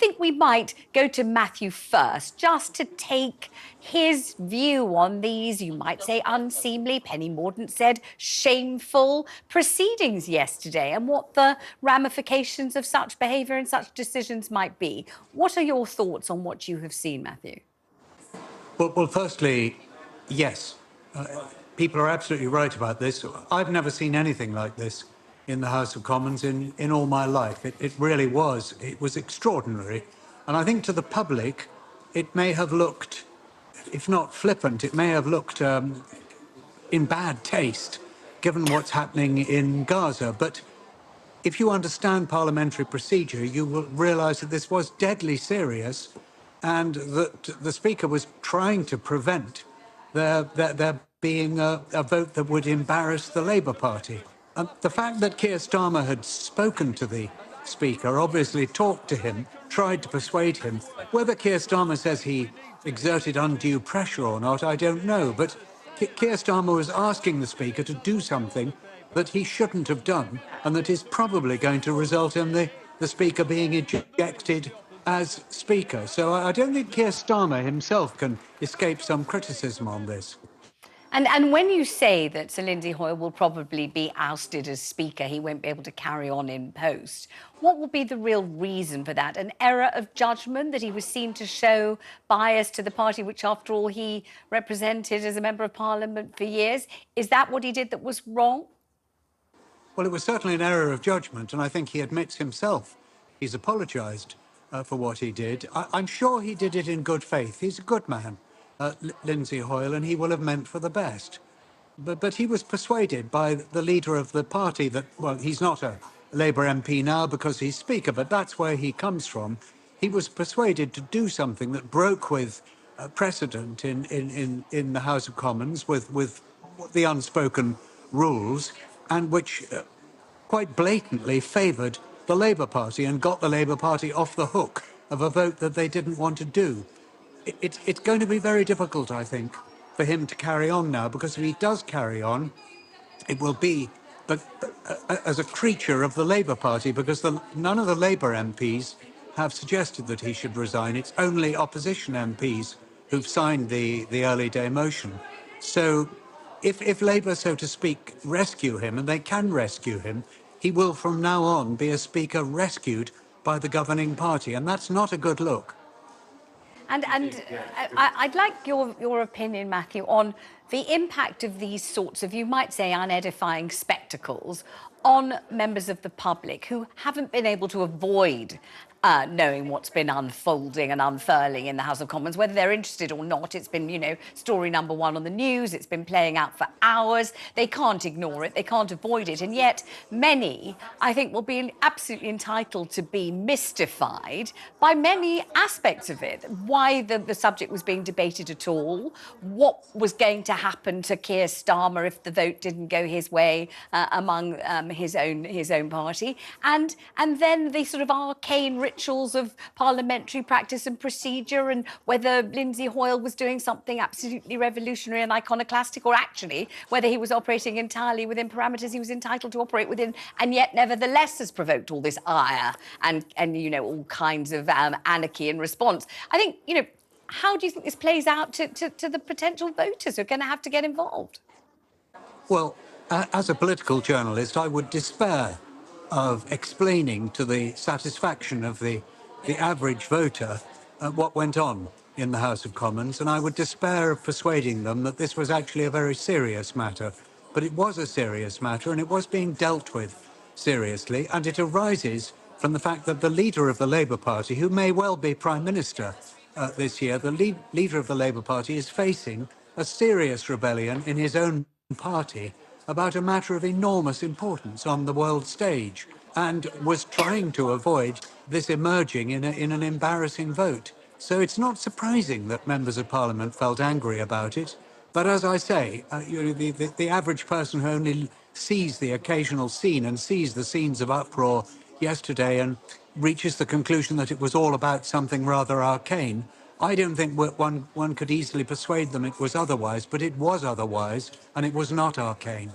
think we might go to Matthew first, just to take his view on these, you might say, unseemly, Penny Mordaunt said, shameful proceedings yesterday, and what the ramifications of such behaviour and such decisions might be. What are your thoughts on what you have seen, Matthew? Well, firstly, yes. People are absolutely right about this. I've never seen anything like this in the House of Commons in all my life. It really was. It was extraordinary. And I think to the public, it may have looked, if not flippant, it may have looked in bad taste, given what's happening in Gaza. But if you understand parliamentary procedure, you will realise that this was deadly serious and that the Speaker was trying to prevent there being a vote that would embarrass the Labour Party. And the fact that Keir Starmer had spoken to the Speaker, obviously talked to him, tried to persuade him. Whether Keir Starmer says he exerted undue pressure or not, I don't know. But Keir Starmer was asking the Speaker to do something that he shouldn't have done, and that is probably going to result in the Speaker being ejected as Speaker. So I don't think Keir Starmer himself can escape some criticism on this. And when you say that Sir Lindsay Hoyle will probably be ousted as Speaker, he won't be able to carry on in post, what will be the real reason for that? An error of judgment, that he was seen to show bias to the party which, after all, he represented as a Member of Parliament for years? Is that what he did that was wrong? Well, it was certainly an error of judgment, and I think he admits himself he's apologised for what he did. I'm sure he did it in good faith. He's a good man, Lindsay Hoyle, and he will have meant for the best. But he was persuaded by the leader of the party that, well, he's not a Labour MP now because he's Speaker, but that's where he comes from. He was persuaded to do something that broke with precedent in the House of Commons, with the unspoken rules, and which quite blatantly favoured the Labour Party and got the Labour Party off the hook of a vote that they didn't want to do. It's going to be very difficult, I think, for him to carry on now, because if he does carry on, it will be as a creature of the Labour Party, because none of the Labour MPs have suggested that he should resign. It's only opposition MPs who've signed the early day motion. So if Labour, so to speak, rescue him, and they can rescue him, he will from now on be a Speaker rescued by the governing party, and that's not a good look. And I'd like your opinion, Matthew, on the impact of these sorts of, you might say, unedifying spectacles on members of the public who haven't been able to avoid knowing what's been unfolding and unfurling in the House of Commons, whether they're interested or not. It's been, you know, story number one on the news. It's been playing out for hours. They can't ignore it. They can't avoid it. And yet many, I think, will be absolutely entitled to be mystified by many aspects of it. Why the subject was being debated at all, what was going to happen to Keir Starmer if the vote didn't go his way among his own party, and then the sort of arcane rituals of parliamentary practice and procedure, and whether Lindsay Hoyle was doing something absolutely revolutionary and iconoclastic, or actually whether he was operating entirely within parameters he was entitled to operate within, and yet nevertheless has provoked all this ire and you know, all kinds of anarchy in response. I think, you know, how do you think this plays out to the potential voters who are going to have to get involved? Well, as a political journalist, I would despair of explaining to the satisfaction of the average voter what went on in the House of Commons, and I would despair of persuading them that this was actually a very serious matter. But it was a serious matter, and it was being dealt with seriously, and it arises from the fact that the leader of the Labour Party, who may well be Prime Minister this year, the leader of the Labour Party is facing a serious rebellion in his own party about a matter of enormous importance on the world stage, and was trying to avoid this emerging in an embarrassing vote. So it's not surprising that members of Parliament felt angry about it. But as I say, you know, the average person who only sees the occasional scene and sees the scenes of uproar yesterday and reaches the conclusion that it was all about something rather arcane, I don't think one could easily persuade them it was otherwise, but it was otherwise, and it was not arcane.